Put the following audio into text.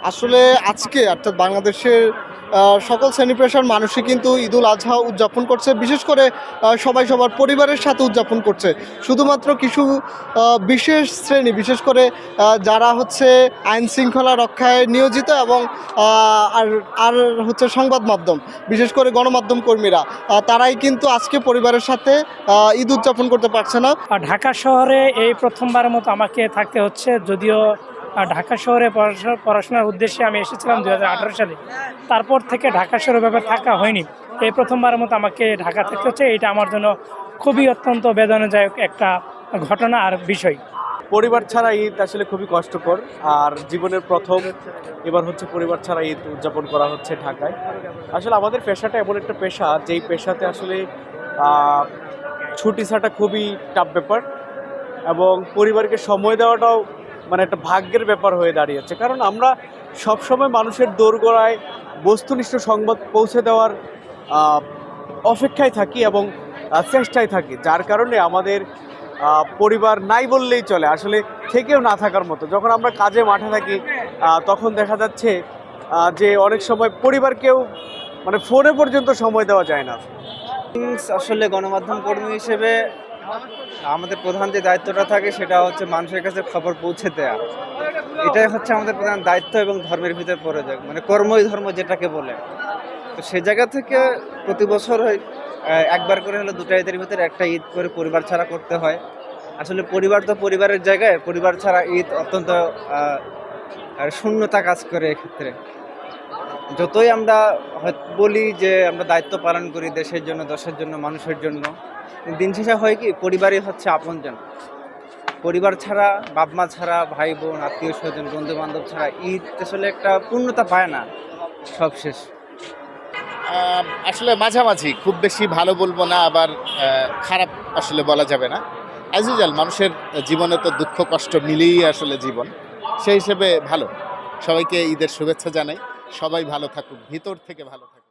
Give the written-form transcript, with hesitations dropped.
আসলে আজকে অর্থাৎ বাংলাদেশের সকল শ্রেণী পেশার মানুষই কিন্তু ঈদুল আজহা উদযাপন করছে। বিশেষ করে সবাই সবার পরিবারের সাথে উদযাপন করছে। শুধুমাত্র কিছু বিশেষ শ্রেণী, বিশেষ করে যারা হচ্ছে আইন শৃঙ্খলা রক্ষায় নিয়োজিত এবং আর আর হচ্ছে সংবাদ মাধ্যম, বিশেষ করে গণমাধ্যম কর্মীরা, তারাই কিন্তু আজকে পরিবারের সাথে ঈদ উদযাপন করতে পারছে না। ঢাকা শহরে এই প্রথমবারের মতো আমাকে থাকতে হচ্ছে, যদিও ঢাকা শহরে পড়াশোনার উদ্দেশ্যে আমি এসেছিলাম 2018 সালে। তারপর থেকে ঢাকা শহরে ব্যাপারে থাকা হয়নি। এই প্রথমবারের মতো আমাকে ঢাকা থাকতে হচ্ছে। এটা আমার জন্য খুবই অত্যন্ত বেদনাদায়ক একটা ঘটনা আর বিষয়। পরিবার ছাড়া ঈদ আসলে খুবই কষ্টকর, আর জীবনের প্রথম এবার হচ্ছে পরিবার ছাড়া ঈদ উদযাপন করা হচ্ছে ঢাকায়। আসলে আমাদের পেশাটা এমন একটা পেশা, যেই পেশাতে আসলে ছুটি ছাটা খুবই টাফ ব্যাপার, এবং পরিবারকে সময় দেওয়াটাও মানে একটা ভাগ্যের ব্যাপার হয়ে দাঁড়িয়েছে। কারণ আমরা সবসময় মানুষের দোরগোড়ায় বস্তুনিষ্ঠ সংবাদ পৌঁছে দেওয়ার অপেক্ষায় থাকি এবং চেষ্টায় থাকি, যার কারণে আমাদের পরিবার নাই বললেই চলে, আসলে থেকেও না থাকার মতো। যখন আমরা কাজে মাঠে থাকি তখন দেখা যাচ্ছে যে অনেক সময় পরিবারকেও মানে ফোনে পর্যন্ত সময় দেওয়া যায় না। আসলে গণমাধ্যম কর্মী হিসেবে আমাদের প্রধান যে দায়িত্বটা থাকে সেটা হচ্ছে মানুষের কাছে খবর পৌঁছে দেওয়া। এটাই হচ্ছে আমাদের প্রধান দায়িত্ব এবং ধর্মের ভিতরে পড়ে যায়, মানে কর্মই ধর্ম যেটাকে বলে। তো সে জায়গা থেকে প্রতি বছর একবার করে হলে দুটা ঈদের ভিতরে একটা ঈদ করে পরিবার ছাড়া করতে হয়। আসলে পরিবার তো পরিবারের জায়গায়, পরিবার ছাড়া ঈদ অত্যন্ত শূন্যতা কাজ করে এক্ষেত্রে। যতই আমরা বলি যে আমরা দায়িত্ব পালন করি দেশের জন্য, দেশের জন্য, মানুষের জন্য, দিন শেষে হয় কি পরিবারই হচ্ছে আপনজন। পরিবার ছাড়া, বাপ মা ছাড়া, ভাই বোন, আত্মীয় স্বজন, বন্ধু বান্ধব ছাড়া ঈদ আসলে একটা পূর্ণতা পায় না, সব শেষ। আসলে মাঝামাঝি, খুব বেশি ভালো বলবো না, আবার খারাপ আসলে বলা যাবে না। অ্যাজ ইউজুয়াল মানুষের জীবনে তো দুঃখ কষ্ট মিলিয়েই আসলে জীবন, সেই হিসেবে ভালো। সবাইকে ঈদের শুভেচ্ছা জানাই। সবাই ভালো থাকুক, ভিতর থেকে ভালো থাকুক।